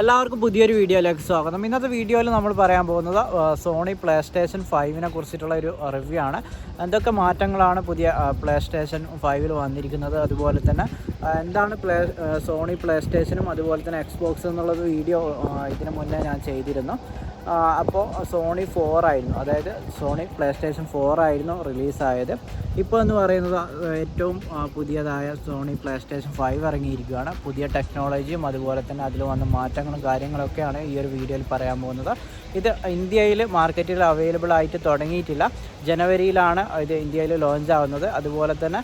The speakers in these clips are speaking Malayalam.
എല്ലാവർക്കും പുതിയൊരു വീഡിയോയിലേക്ക് സ്വാഗതം. ഇന്നത്തെ വീഡിയോയിൽ നമ്മൾ പറയാൻ പോകുന്നത് സോണി പ്ലേ സ്റ്റേഷൻ 5നെ കുറിച്ചിട്ടുള്ള ഒരു റിവ്യൂ ആണ്. എന്തൊക്കെ മാറ്റങ്ങളാണ് പുതിയ പ്ലേ സ്റ്റേഷൻ 5ൽ വന്നിരിക്കുന്നത്, അതുപോലെ തന്നെ എന്താണ് സോണി പ്ലേ സ്റ്റേഷനും അതുപോലെ തന്നെ എക്സ്ബോക്സ് എന്നുള്ളത് വീഡിയോ ഇതിന് മുന്നേ ഞാൻ ചെയ്തിരുന്നു. അപ്പോൾ സോണി 4 ആയിരുന്നു, അതായത് സോണി പ്ലേ സ്റ്റേഷൻ 4 ആയിരുന്നു റിലീസായത്. ഇപ്പോൾ എന്ന് പറയുന്നത് ഏറ്റവും പുതിയതായ സോണി പ്ലേ സ്റ്റേഷൻ 5 ഇറങ്ങിയിരിക്കുകയാണ്. പുതിയ ടെക്നോളജിയും അതുപോലെ തന്നെ അതിൽ വന്ന മാറ്റങ്ങളും കാര്യങ്ങളൊക്കെയാണ് ഈ ഒരു വീഡിയോയിൽ പറയാൻ പോകുന്നത്. ഇത് ഇന്ത്യയിൽ മാർക്കറ്റിൽ അവൈലബിൾ ആയിട്ട് തുടങ്ങിയിട്ടില്ല. ജനുവരിയിലാണ് ഇത് ഇന്ത്യയിൽ ലോഞ്ച് ആവുന്നത്. അതുപോലെ തന്നെ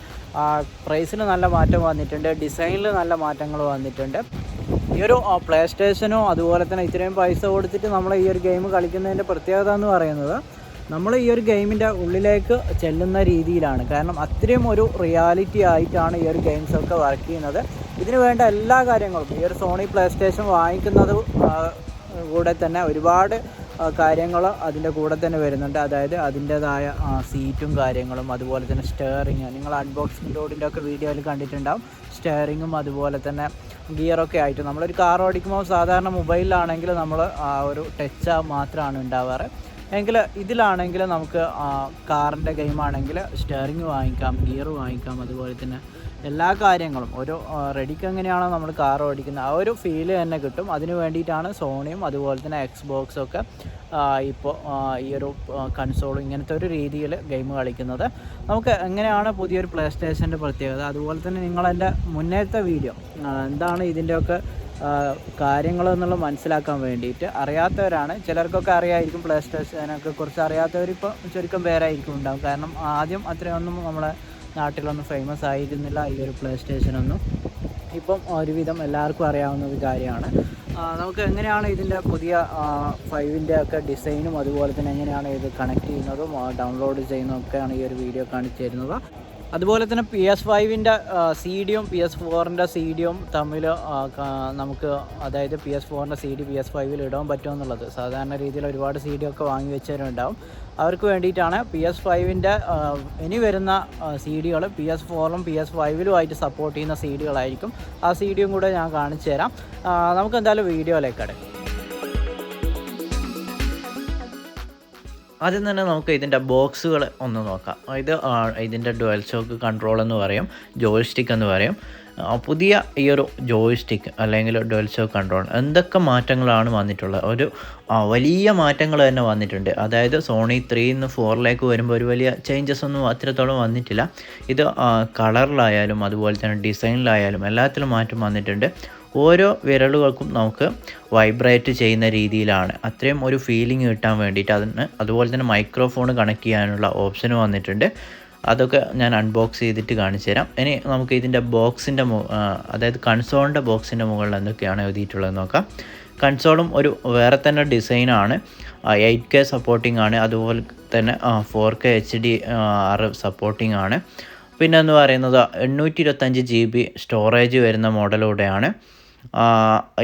പ്രൈസിന് നല്ല മാറ്റം വന്നിട്ടുണ്ട്, ഡിസൈനിൽ നല്ല മാറ്റങ്ങൾ വന്നിട്ടുണ്ട്. ഈ ഒരു പ്ലേ സ്റ്റേഷനോ അതുപോലെ തന്നെ ഇത്രയും പൈസ കൊടുത്തിട്ട് നമ്മൾ ഈ ഒരു ഗെയിം കളിക്കുന്നതിൻ്റെ പ്രത്യേകത എന്ന് പറയുന്നത് നമ്മൾ ഈ ഒരു ഗെയിമിൻ്റെ ഉള്ളിലേക്ക് ചെല്ലുന്ന രീതിയിലാണ്. കാരണം അത്രയും ഒരു റിയാലിറ്റി ആയിട്ടാണ് ഈ ഒരു ഗെയിംസൊക്കെ വർക്ക് ചെയ്യുന്നത്. ഇതിന് വേണ്ട എല്ലാ കാര്യങ്ങളും ഈ ഒരു സോണി പ്ലേ സ്റ്റേഷൻ വാങ്ങിക്കുന്നത് കൂടെ തന്നെ ഒരുപാട് കാര്യങ്ങൾ അതിൻ്റെ കൂടെ തന്നെ വരുന്നുണ്ട്. അതായത് അതിൻ്റേതായ സീറ്റും കാര്യങ്ങളും അതുപോലെ തന്നെ സ്റ്റെയറിങ്, നിങ്ങൾ അൺബോക്സിംഗ് ലോഡിൻ്റെ ഒക്കെ വീഡിയോയിൽ കണ്ടിട്ടുണ്ടാവും. സ്റ്റെയറിങ്ങും അതുപോലെ തന്നെ ഗിയറൊക്കെ ആയിട്ട് നമ്മളൊരു കാർ ഓടിക്കുമ്പോൾ സാധാരണ മൊബൈലിലാണെങ്കിൽ നമ്മൾ ഒരു ടച്ച് മാത്രമാണ് ഉണ്ടാവാറ്. എങ്കിൽ ഇതിലാണെങ്കിൽ നമുക്ക് കാറിൻ്റെ ഗെയിമാണെങ്കിൽ സ്റ്റെയറിങ് വാങ്ങിക്കാം, ഗിയർ വാങ്ങിക്കാം, അതുപോലെ തന്നെ എല്ലാ കാര്യങ്ങളും ഒരു റെഡിക്ക് എങ്ങനെയാണോ നമ്മൾ കാർ ഓടിക്കുന്നത് ആ ഒരു ഫീല് തന്നെ കിട്ടും. അതിന് വേണ്ടിയിട്ടാണ് സോണിയും അതുപോലെ തന്നെ എക്സ്ബോക്സൊക്കെ ഇപ്പോൾ ഈ ഒരു കൺസോളും ഇങ്ങനത്തെ ഒരു രീതിയിൽ ഗെയിം കളിക്കുന്നത്. നമുക്ക് എങ്ങനെയാണ് പുതിയൊരു പ്ലേ സ്റ്റേഷൻ്റെ പ്രത്യേകത, അതുപോലെ തന്നെ നിങ്ങളെൻ്റെ മുന്നേറ്റത്തെ വീഡിയോ എന്താണ് ഇതിൻ്റെയൊക്കെ കാര്യങ്ങൾ എന്നുള്ളത് മനസ്സിലാക്കാൻ വേണ്ടിയിട്ട് അറിയാത്തവരാണ്. ചിലർക്കൊക്കെ അറിയായിരിക്കും, പ്ലേ സ്റ്റേഷനൊക്കെ കുറിച്ച് അറിയാത്തവരിപ്പോൾ ചുരുക്കം പേരായിരിക്കും ഉണ്ടാകും. കാരണം ആദ്യം അത്രയൊന്നും നമ്മളെ നാട്ടിലൊന്നും ഫേമസ് ആയിരുന്നില്ല ഈ ഒരു പ്ലേ സ്റ്റേഷനൊന്നും. ഇപ്പം ഒരുവിധം എല്ലാവർക്കും അറിയാവുന്ന ഒരു കാര്യമാണ്. നമുക്ക് എങ്ങനെയാണ് ഇതിൻ്റെ പുതിയ 5ൻ്റെ ഒക്കെ ഡിസൈനും അതുപോലെ തന്നെ എങ്ങനെയാണ് ഇത് കണക്ട് ചെയ്യുന്നതും ഡൗൺലോഡ് ചെയ്യുന്നതൊക്കെയാണ് ഈ ഒരു വീഡിയോ കാണിച്ചു തരുന്നത്. അതുപോലെ തന്നെ PS5ൻ്റെ CD-യും PS4ൻ്റെ CD-യും തമ്മിൽ നമുക്ക്, അതായത് PS4ൻ്റെ CD PS5ൽ ഇടാൻ പറ്റുമെന്നുള്ളത് സാധാരണ രീതിയിൽ ഒരുപാട് CD ഒക്കെ വാങ്ങി വെച്ചവരുണ്ടാവും. അവർക്ക് വേണ്ടിയിട്ടാണ് PS5ൻ്റെ ഇനി വരുന്ന CD-കൾ PS4ലും PS5ലും ആയിട്ട് സപ്പോർട്ട് ചെയ്യുന്ന CD-കളായിരിക്കും. ആ CD-യും കൂടെ ഞാൻ കാണിച്ചു തരാം. നമുക്ക് എന്തായാലും വീഡിയോയിലേക്ക് കിടക്കാം. ആദ്യം തന്നെ നമുക്ക് ഇതിൻ്റെ ബോക്സുകൾ ഒന്ന് നോക്കാം. ഇതിൻ്റെ ഡുവൽ ഷോക്ക് കൺട്രോൾ എന്ന് പറയും, ജോയ്സ്റ്റിക്ക് എന്ന് പറയും. പുതിയ ഈ ഒരു ജോയ്സ്റ്റിക്ക് അല്ലെങ്കിൽ ഡുവൽ ഷോക്ക് കൺട്രോൾ എന്തൊക്കെ മാറ്റങ്ങളാണ് വന്നിട്ടുള്ളത്, ഒരു വലിയ മാറ്റങ്ങൾ തന്നെ വന്നിട്ടുണ്ട്. അതായത് സോണി 3 4ലേക്ക് വരുമ്പോൾ ഒരു വലിയ ചേഞ്ചസ് ഒന്നും അത്രത്തോളം വന്നിട്ടില്ല. ഇത് കളറിലായാലും അതുപോലെ തന്നെ ഡിസൈനിലായാലും എല്ലാത്തിലും മാറ്റം വന്നിട്ടുണ്ട്. ഓരോ വിരലുകൾക്കും നമുക്ക് വൈബ്രേറ്റ് ചെയ്യുന്ന രീതിയിലാണ്, അത്രയും ഒരു ഫീലിംഗ് കിട്ടാൻ വേണ്ടിയിട്ട് അതുപോലെ തന്നെ മൈക്രോഫോൺ കണക്ട് ചെയ്യാനുള്ള ഓപ്ഷൻ വന്നിട്ടുണ്ട്. അതൊക്കെ ഞാൻ അൺബോക്സ് ചെയ്തിട്ട് കാണിച്ചു തരാം. ഇനി നമുക്ക് ഇതിൻ്റെ ബോക്സിൻ്റെ അതായത് കൺസോളിൻ്റെ ബോക്സിൻ്റെ മുകളിൽ എന്തൊക്കെയാണ് എഴുതിയിട്ടുള്ളത് നോക്കാം. കൺസോളും ഒരു വേറെ തന്നെ ഡിസൈനാണ്. 8K സപ്പോർട്ടിംഗ് ആണ്, അതുപോലെ തന്നെ 4K HDR സപ്പോർട്ടിംഗ് ആണ്. പിന്നെ എന്ന് പറയുന്നത് 825 GB സ്റ്റോറേജ് വരുന്ന മോഡലൂടെയാണ്.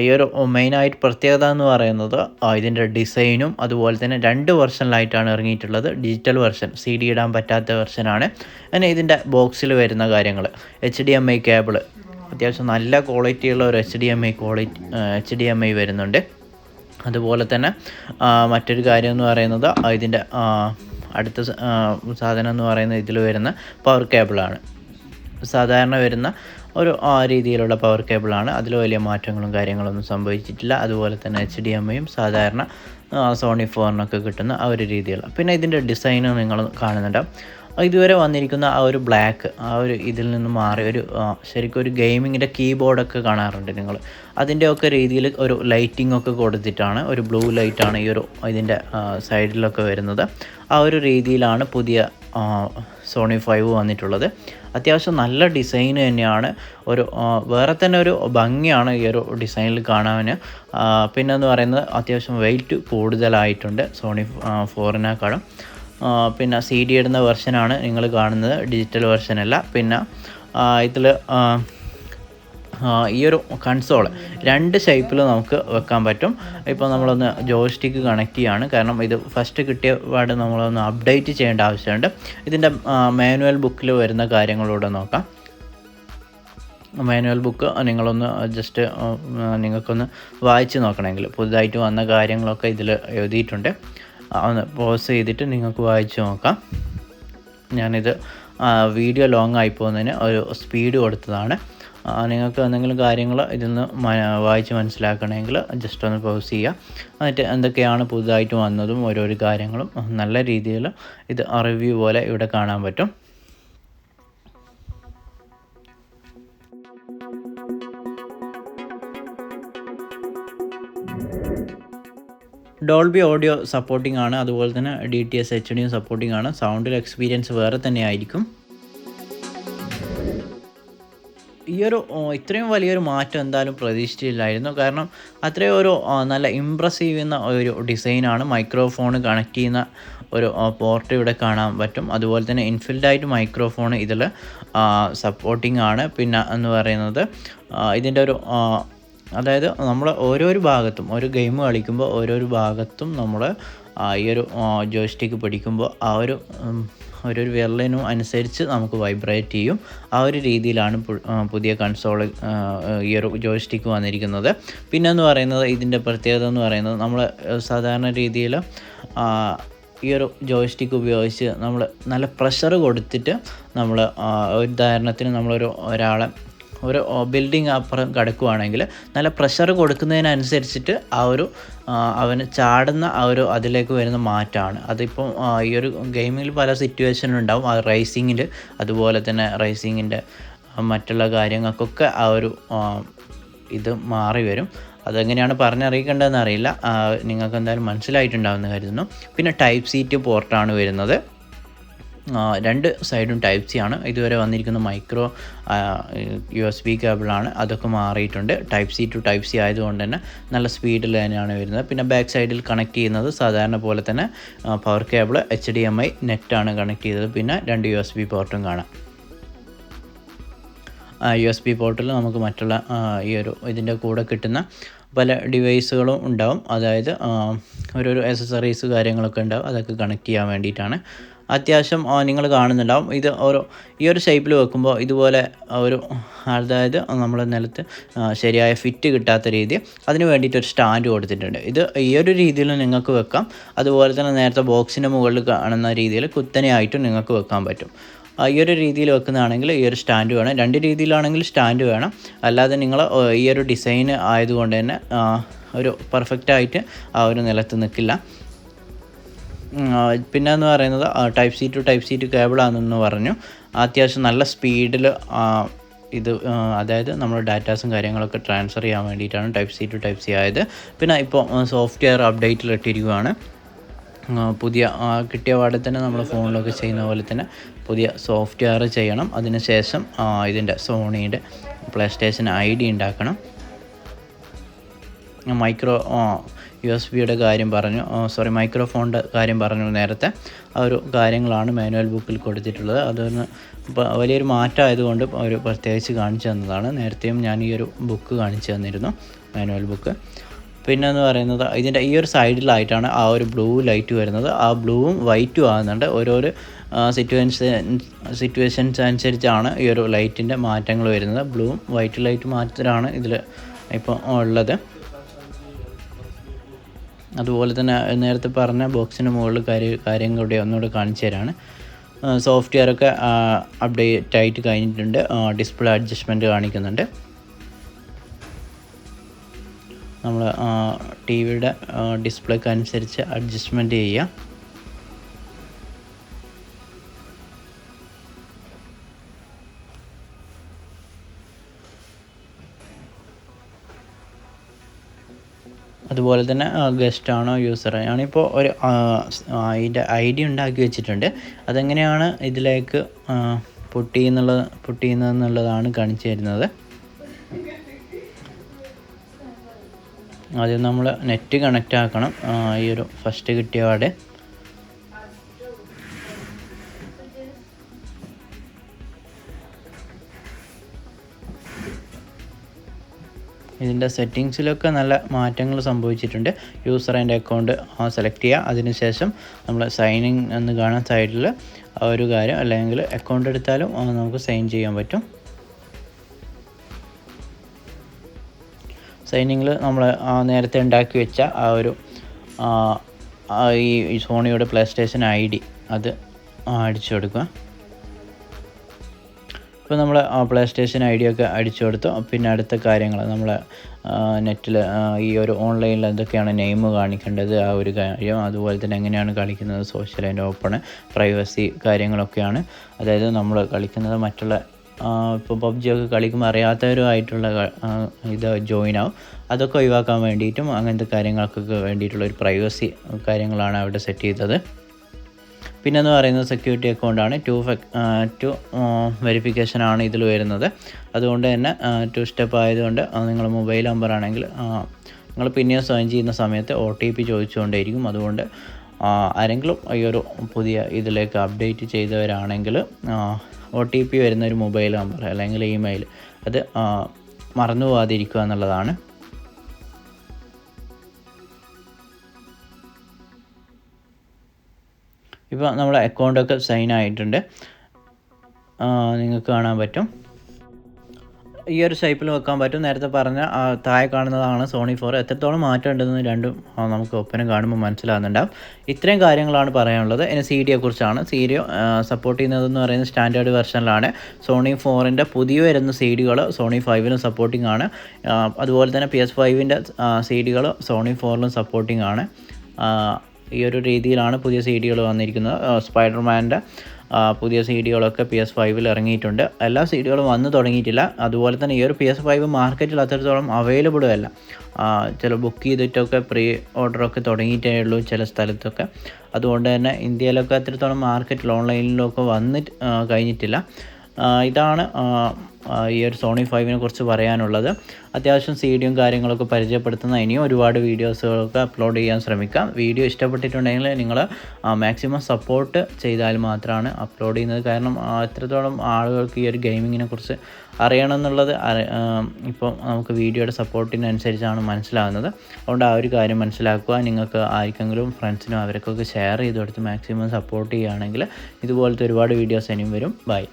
ഈ ഒരു മെയിനായിട്ട് പ്രത്യേകത എന്ന് പറയുന്നത് ഇതിൻ്റെ ഡിസൈനും അതുപോലെ തന്നെ 2 വെർഷനിലായിട്ടാണ് ഇറങ്ങിയിട്ടുള്ളത്. ഡിജിറ്റൽ വെർഷൻ, CD ഇടാൻ പറ്റാത്ത വെർഷനാണ്. പിന്നെ ഇതിൻ്റെ ബോക്സിൽ വരുന്ന കാര്യങ്ങൾ HDMI കേബിൾ, അത്യാവശ്യം നല്ല ക്വാളിറ്റിയുള്ള ഒരു HDMI വരുന്നുണ്ട്. അതുപോലെ തന്നെ മറ്റൊരു കാര്യം എന്ന് പറയുന്നത് ഇതിൻ്റെ അടുത്ത സാധനം എന്ന് പറയുന്നത് ഇതിൽ വരുന്ന പവർ കേബിളാണ്. സാധാരണ വരുന്ന ഒരു രീതിയിലുള്ള പവർ കേബിളാണ്. അതിൽ വലിയ മാറ്റങ്ങളും കാര്യങ്ങളൊന്നും സംഭവിച്ചിട്ടില്ല. അതുപോലെ തന്നെ HDMIയും സാധാരണ സോണി 4നൊക്കെ കിട്ടുന്ന ആ ഒരു രീതിയിലുള്ള. പിന്നെ ഇതിൻ്റെ ഡിസൈന് നിങ്ങൾ കാണുന്നുണ്ടാവും. ഇതുവരെ വന്നിരിക്കുന്ന ആ ഒരു ബ്ലാക്ക്, ആ ഒരു ഇതിൽ നിന്ന് മാറി ഒരു ശരിക്കും ഒരു ഗെയിമിങ്ങിൻ്റെ കീബോർഡൊക്കെ കാണാറുണ്ട് നിങ്ങൾ, അതിൻ്റെയൊക്കെ രീതിയിൽ ഒരു ലൈറ്റിംഗ് ഒക്കെ കൊടുത്തിട്ടാണ്, ഒരു ബ്ലൂ ലൈറ്റാണ് ഈ ഒരു ഇതിൻ്റെ സൈഡിലൊക്കെ വരുന്നത്. ആ ഒരു രീതിയിലാണ് പുതിയ സോണി 5 വന്നിട്ടുള്ളത്. അത്യാവശ്യം നല്ല ഡിസൈൻ തന്നെയാണ്, ഒരു വേറെ തന്നെ ഒരു ഭംഗിയാണ് ഈ ഒരു ഡിസൈനിൽ കാണാൻ. പിന്നെന്ന് പറയുന്നത് അത്യാവശ്യം വെയിറ്റ് കൂടുതലായിട്ടുണ്ട് സോണി 4നേക്കാളും. പിന്നെ CD ഇടുന്ന വെർഷനാണ് നിങ്ങൾ കാണുന്നത്, ഡിജിറ്റൽ വെർഷനല്ല. പിന്നെ ഇതിൽ ഈ ഒരു കൺസോൾ 2 ഷേപ്പിൽ നമുക്ക് വെക്കാൻ പറ്റും. ഇപ്പോൾ നമ്മളൊന്ന് ജോയ്സ്റ്റിക്ക് കണക്ട് ചെയ്യാണ്, കാരണം ഇത് ഫസ്റ്റ് കിട്ടിയ പാട് നമ്മളൊന്ന് അപ്ഡേറ്റ് ചെയ്യേണ്ട ആവശ്യമുണ്ട്. ഇതിൻ്റെ മാനുവൽ ബുക്കിൽ വരുന്ന കാര്യങ്ങളൂടെ നോക്കാം. മാനുവൽ ബുക്ക് നിങ്ങളൊന്ന് ജസ്റ്റ് നിങ്ങൾക്കൊന്ന് വായിച്ച് നോക്കണമെങ്കിൽ പുതുതായിട്ട് വന്ന കാര്യങ്ങളൊക്കെ ഇതിൽ എഴുതിയിട്ടുണ്ട്. ഒന്ന് പോസ് ചെയ്തിട്ട് നിങ്ങൾക്ക് വായിച്ച് നോക്കാം. ഞാനിത് വീഡിയോ ലോങ് ആയി പോകുന്നതിന് ഒരു സ്പീഡ് കൊടുത്തതാണ്. നിങ്ങൾക്ക് എന്തെങ്കിലും കാര്യങ്ങൾ ഇതിൽ നിന്ന് വായിച്ച് മനസ്സിലാക്കണമെങ്കിൽ ജസ്റ്റ് ഒന്ന് പോസ് ചെയ്യുക. എന്നിട്ട് എന്തൊക്കെയാണ് പുതുതായിട്ട് വന്നതും ഓരോരോ കാര്യങ്ങളും നല്ല രീതിയിൽ ഇത് റിവ്യൂ പോലെ ഇവിടെ കാണാൻ പറ്റും. ഡോൾബി ഓഡിയോ സപ്പോർട്ടിംഗ് ആണ്, അതുപോലെ തന്നെ DTS HD സപ്പോർട്ടിംഗ് ആണ്. സൗണ്ടിൽ എക്സ്പീരിയൻസ് വേറെ തന്നെ ആയിരിക്കും. ഇത്രയും വലിയൊരു മാറ്റം എന്തായാലും പ്രതീക്ഷിച്ചില്ലായിരുന്നു. കാരണം അത്രയും ഒരു നല്ല ഇമ്പ്രസീവ് എന്ന ഒരു ഡിസൈനാണ്. മൈക്രോഫോൺ കണക്ട് ചെയ്യുന്ന ഒരു പോർട്ട് ഇവിടെ കാണാൻ പറ്റും. അതുപോലെ തന്നെ ഇൻഫിൽഡായിട്ട് മൈക്രോഫോൺ ഇതിൽ സപ്പോർട്ടിംഗ് ആണ്. പിന്നെ എന്ന് പറയുന്നത് ഇതിൻ്റെ ഒരു അതായത് നമ്മൾ ഓരോരോ ഭാഗത്തും ഒരു ഗെയിം കളിക്കുമ്പോൾ ഓരോരോ ഭാഗത്തും നമ്മൾ ഈ ഒരു ജോയ്സ്റ്റിക്ക് പിടിക്കുമ്പോൾ ആ ഒരു വിരലിനും അനുസരിച്ച് നമുക്ക് വൈബ്രേറ്റ് ചെയ്യും. ആ ഒരു രീതിയിലാണ് പുതിയ കൺസോൾ ഈ ഒരു ജോയ്സ്റ്റിക്ക് വന്നിരിക്കുന്നത്. പിന്നെ എന്ന് പറയുന്നത് ഇതിൻ്റെ പ്രത്യേകത എന്ന് പറയുന്നത് നമ്മൾ സാധാരണ രീതിയിൽ ഈ ഒരു ജോയ്സ്റ്റിക്ക് ഉപയോഗിച്ച് നമ്മൾ നല്ല പ്രഷർ കൊടുത്തിട്ട് നമ്മൾ ഉദാഹരണത്തിന് ഒരാളെ ഒരു ബിൽഡിംഗ് അപ്പുറം കിടക്കുകയാണെങ്കിൽ നല്ല പ്രഷർ കൊടുക്കുന്നതിനനുസരിച്ചിട്ട് അവന് ചാടുന്ന അതിലേക്ക് വരുന്ന മാറ്റമാണ്. അതിപ്പം ഈ ഒരു ഗെയിമിൽ പല സിറ്റുവേഷനുണ്ടാവും. റേസിങ്ങിൽ അതുപോലെ തന്നെ റേസിങ്ങിൻ്റെ മറ്റുള്ള കാര്യങ്ങൾക്കൊക്കെ ഇത് മാറി വരും. അതെങ്ങനെയാണ് പറഞ്ഞറിയിക്കേണ്ടതെന്ന് അറിയില്ല. നിങ്ങൾക്ക് എന്തായാലും മനസ്സിലായിട്ടുണ്ടാവുമെന്ന് കരുതുന്നു. പിന്നെ Type-C പോർട്ടാണ് വരുന്നത്. രണ്ട് സൈഡും Type-C ആണ്. ഇതുവരെ വന്നിരിക്കുന്ന മൈക്രോ USB കേബിളാണ്. അതൊക്കെ മാറിയിട്ടുണ്ട്. Type-C to Type-C ആയതുകൊണ്ട് തന്നെ നല്ല സ്പീഡിൽ തന്നെയാണ് വരുന്നത്. പിന്നെ ബാക്ക് സൈഡിൽ കണക്ട് ചെയ്യുന്നത് സാധാരണ പോലെ തന്നെ പവർ കേബിൾ HDMI നെറ്റാണ് കണക്ട് ചെയ്തത്. പിന്നെ 2 USB പോർട്ടും കാണാം. USB പോർട്ടിൽ നമുക്ക് മറ്റുള്ള ഇതിൻ്റെ കൂടെ കിട്ടുന്ന പല ഡിവൈസുകളും ഉണ്ടാവും. അതായത് ഒരു അക്സസറീസ് കാര്യങ്ങളൊക്കെ ഉണ്ടാവും. അതൊക്കെ കണക്ട് ചെയ്യാൻ വേണ്ടിയിട്ടാണ്. അത്യാവശ്യം നിങ്ങൾ കാണുന്നുണ്ടാവും. ഇത് ഈ ഒരു ഷേപ്പിൽ വെക്കുമ്പോൾ ഇതുപോലെ അതായത് നമ്മൾ നിലത്ത് ശരിയായ ഫിറ്റ് കിട്ടാത്ത രീതി, അതിന് വേണ്ടിയിട്ടൊരു സ്റ്റാൻഡ് കൊടുത്തിട്ടുണ്ട്. ഇത് ഈ ഒരു രീതിയിൽ നിങ്ങൾക്ക് വെക്കാം. അതുപോലെ തന്നെ നേരത്തെ ബോക്സിൻ്റെ മുകളിൽ കാണുന്ന രീതിയിൽ കുത്തനെയായിട്ടും നിങ്ങൾക്ക് വെക്കാൻ പറ്റും. ഈ ഒരു രീതിയിൽ വെക്കുന്നതാണെങ്കിൽ ഈ ഒരു സ്റ്റാൻഡ് വേണം. രണ്ട് രീതിയിലാണെങ്കിൽ സ്റ്റാൻഡ് വേണം. അല്ലാതെ നിങ്ങൾ ഈ ഒരു ഡിസൈൻ ആയതുകൊണ്ട് തന്നെ ഒരു പെർഫെക്റ്റായിട്ട് നിലത്ത് നിൽക്കില്ല. പിന്നെ എന്ന് പറയുന്നത് Type-C to Type-C കേബിളാണെന്ന് പറഞ്ഞു. അത്യാവശ്യം നല്ല സ്പീഡിൽ ഇത് അതായത് നമ്മൾ ഡാറ്റാസും കാര്യങ്ങളൊക്കെ ട്രാൻസ്ഫർ ചെയ്യാൻ വേണ്ടിയിട്ടാണ് Type-C to Type-C ആയത്. പിന്നെ ഇപ്പോൾ സോഫ്റ്റ്വെയർ അപ്ഡേറ്റിൽ ഇട്ടിരിക്കുകയാണ്. പുതിയ കിട്ടിയ പാടെ തന്നെ നമ്മൾ ഫോണിലൊക്കെ ചെയ്യുന്ന പോലെ തന്നെ പുതിയ സോഫ്റ്റ്വെയർ ചെയ്യണം. അതിനുശേഷം ഇതിൻ്റെ സോണിയുടെ PlayStation ID ഉണ്ടാക്കണം. USB-യുടെ കാര്യം പറഞ്ഞു, മൈക്രോഫോണിൻ്റെ കാര്യം പറഞ്ഞു നേരത്തെ. ആ ഒരു കാര്യങ്ങളാണ് മാനുവൽ ബുക്കിൽ കൊടുത്തിട്ടുള്ളത്. അതൊന്ന് വലിയൊരു മാറ്റമായതുകൊണ്ട് ഒരു പ്രത്യേകിച്ച് കാണിച്ചു തന്നതാണ്. നേരത്തെയും ഞാൻ ഈ ഒരു ബുക്ക് കാണിച്ചു തന്നിരുന്നു, മാനുവൽ ബുക്ക്. പിന്നെ എന്ന് പറയുന്നത് ഇതിൻ്റെ ഈ ഒരു സൈഡിലായിട്ടാണ് ആ ഒരു ബ്ലൂ ലൈറ്റ് വരുന്നത്. ആ ബ്ലൂവും വൈറ്റും ആകുന്നുണ്ട്. ഓരോരോ സിറ്റുവേഷൻസ് അനുസരിച്ചാണ് ഈ ഒരു ലൈറ്റിൻ്റെ മാറ്റങ്ങൾ വരുന്നത്. ബ്ലൂവും വൈറ്റ് ലൈറ്റ് മാറ്റത്തിലാണ് ഇതിൽ ഇപ്പോൾ ഉള്ളത്. അതുപോലെ തന്നെ നേരത്തെ പറഞ്ഞ ബോക്സിന് മുകളിൽ കാര്യം കൂടി ഒന്നുകൂടെ കാണിച്ചു തരാണ്. സോഫ്റ്റ്വെയറൊക്കെ അപ്ഡേറ്റ് ആയിട്ട് കഴിഞ്ഞിട്ടുണ്ട്. ഡിസ്പ്ലേ അഡ്ജസ്റ്റ്മെൻറ്റ് കാണിക്കുന്നുണ്ട്. നമ്മൾ TV-യുടെ ഡിസ്പ്ലേക്ക് അനുസരിച്ച് അഡ്ജസ്റ്റ്മെൻറ്റ് ചെയ്യുക. അതുപോലെ തന്നെ ഗസ്റ്റാണോ യൂസർ ഞാനിപ്പോൾ അതിൻ്റെ ID ഉണ്ടാക്കി വെച്ചിട്ടുണ്ട്. അതെങ്ങനെയാണ് ഇതിലേക്ക് പുട്ട് ചെയ്യുന്നതെന്നുള്ളതാണ് കാണിച്ചു തരുന്നത്. ആദ്യം നമ്മൾ നെറ്റ് കണക്റ്റ് ആക്കണം. ഈ ഒരു ഫസ്റ്റ് കിട്ടിയ പാടെ ഇതിൻ്റെ സെറ്റിങ്സിലൊക്കെ നല്ല മാറ്റങ്ങൾ സംഭവിച്ചിട്ടുണ്ട്. യൂസർ അതിൻ്റെ അക്കൗണ്ട് സെലക്ട് ചെയ്യുക. അതിനുശേഷം നമ്മൾ സൈനിങ് എന്ന് കാണാൻ സൈഡിൽ ആ ഒരു കാര്യം, അല്ലെങ്കിൽ അക്കൗണ്ട് എടുത്താലും നമുക്ക് സൈൻ ചെയ്യാൻ പറ്റും. സൈനിങ്ങിൽ നമ്മൾ നേരത്തെ ഉണ്ടാക്കി വെച്ച ആ ഒരു ഈ സോണിയുടെ പ്ലേ സ്റ്റേഷൻ ID അത് അടിച്ചു കൊടുക്കുക. ഇപ്പോൾ നമ്മൾ പ്ലേ സ്റ്റേഷൻ ID ഒക്കെ അടിച്ചു കൊടുത്തു. പിന്നെ അടുത്ത കാര്യങ്ങൾ നമ്മൾ നെറ്റിൽ ഈ ഒരു ഓൺലൈനിൽ എന്തൊക്കെയാണ് നെയിം കാണിക്കേണ്ടത് ആ ഒരു കാര്യം, അതുപോലെ തന്നെ എങ്ങനെയാണ് കളിക്കുന്നത്, സോഷ്യൽ ആൻഡ് ഓപ്പൺ, പ്രൈവസി കാര്യങ്ങളൊക്കെയാണ്. അതായത് നമ്മൾ കളിക്കുന്നത് മറ്റുള്ള ഇപ്പോൾ PUBG ഒക്കെ കളിക്കുമ്പോൾ അറിയാത്തവരുമായിട്ടുള്ള ഇത് ജോയിൻ ആവും. അതൊക്കെ ഒഴിവാക്കാൻ വേണ്ടിയിട്ടും അങ്ങനത്തെ കാര്യങ്ങൾക്കൊക്കെ വേണ്ടിയിട്ടുള്ള ഒരു പ്രൈവസി കാര്യങ്ങളാണ് അവിടെ സെറ്റ് ചെയ്തത്. പിന്നെന്ന് പറയുന്നത് സെക്യൂരിറ്റി അക്കൗണ്ടാണ്. 2 വെരിഫിക്കേഷനാണ് ഇതിൽ വരുന്നത്. അതുകൊണ്ട് തന്നെ 2 സ്റ്റെപ്പ് ആയതുകൊണ്ട് നിങ്ങൾ മൊബൈൽ നമ്പർ ആണെങ്കിൽ നിങ്ങൾ പിന്നെ സൈൻ ചെയ്യുന്ന സമയത്ത് OTP ചോദിച്ചുകൊണ്ടേയിരിക്കും. അതുകൊണ്ട് ആരെങ്കിലും ഈ ഒരു പുതിയ ഇതിലേക്ക് അപ്ഡേറ്റ് ചെയ്തവരാണെങ്കിൽ OTP വരുന്ന ഒരു മൊബൈൽ നമ്പർ അല്ലെങ്കിൽ ഇമെയിൽ അത് മറന്നു പോകാതിരിക്കുക എന്നുള്ളതാണ്. ഇപ്പോൾ നമ്മുടെ അക്കൗണ്ടൊക്കെ സൈൻ ആയിട്ടുണ്ട്, നിങ്ങൾക്ക് കാണാൻ പറ്റും. ഈ ഒരു ഷേപ്പിൽ വെക്കാൻ പറ്റും. നേരത്തെ പറഞ്ഞ താഴെ കാണുന്നതാണ് സോണി 4. എത്രത്തോളം മാറ്റം ഉണ്ടെന്ന് രണ്ടും നമുക്ക് ഒപ്പനം കാണുമ്പോൾ മനസ്സിലാകുന്നുണ്ടാവും. ഇത്രയും കാര്യങ്ങളാണ് പറയാനുള്ളത്. ഇനി CD കുറിച്ചാണ്. CD സപ്പോർട്ട് ചെയ്യുന്നതെന്ന് പറയുന്നത് സ്റ്റാൻഡേർഡ് വെർഷനിലാണ്. സോണി 4ൻ്റെ പുതിയ വരുന്ന CDകൾ സോണി 5ലും സപ്പോർട്ടിംഗ് ആണ്. അതുപോലെ തന്നെ PS5ൻ്റെ CDകൾ സോണി 4ലും സപ്പോർട്ടിംഗ് ആണ്. ഈ ഒരു രീതിയിലാണ് പുതിയ CDകൾ വന്നിരിക്കുന്നത്. സ്പൈഡർമാൻ്റെ പുതിയ CDകളൊക്കെ PS5ൽ ഇറങ്ങിയിട്ടുണ്ട്. എല്ലാ CDകളും വന്നു തുടങ്ങിയിട്ടില്ല. അതുപോലെ തന്നെ ഈ ഒരു PS5 മാർക്കറ്റിൽ അത്രത്തോളം അവൈലബിളും അല്ല. ചില ബുക്ക് ചെയ്തിട്ടൊക്കെ പ്രീ ഓർഡറൊക്കെ തുടങ്ങിയിട്ടേ ഉള്ളൂ ചില സ്ഥലത്തൊക്കെ. അതുകൊണ്ട് തന്നെ ഇന്ത്യയിലൊക്കെ അത്രത്തോളം മാർക്കറ്റിൽ ഓൺലൈനിലൊക്കെ വന്നിട്ട് കഴിഞ്ഞിട്ടില്ല. ഇതാണ് ഈ ഒരു സോണി 5നെ കുറിച്ച് പറയാനുള്ളത്. അത്യാവശ്യം CDയും കാര്യങ്ങളൊക്കെ പരിചയപ്പെടുത്തുന്ന ഇനിയും ഒരുപാട് വീഡിയോസുകളൊക്കെ അപ്ലോഡ് ചെയ്യാൻ ശ്രമിക്കാം. വീഡിയോ ഇഷ്ടപ്പെട്ടിട്ടുണ്ടെങ്കിൽ നിങ്ങൾ മാക്സിമം സപ്പോർട്ട് ചെയ്താൽ മാത്രമാണ് അപ്ലോഡ് ചെയ്യുന്നത്. കാരണം എത്രത്തോളം ആളുകൾക്ക് ഈ ഒരു ഗെയിമിങ്ങിനെ കുറിച്ച് അറിയണം എന്നുള്ളത് ഇപ്പോൾ നമുക്ക് വീഡിയോയുടെ സപ്പോർട്ടിനനുസരിച്ചാണ് മനസ്സിലാകുന്നത്. അതുകൊണ്ട് ആ ഒരു കാര്യം മനസ്സിലാക്കുക. നിങ്ങൾക്ക് ആർക്കെങ്കിലും ഫ്രണ്ട്സിനും അവർക്കൊക്കെ ഷെയർ ചെയ്ത് കൊടുത്ത് മാക്സിമം സപ്പോർട്ട് ചെയ്യുകയാണെങ്കിൽ ഇതുപോലത്തെ ഒരുപാട് വീഡിയോസ് ഇനിയും വരും. ബൈ.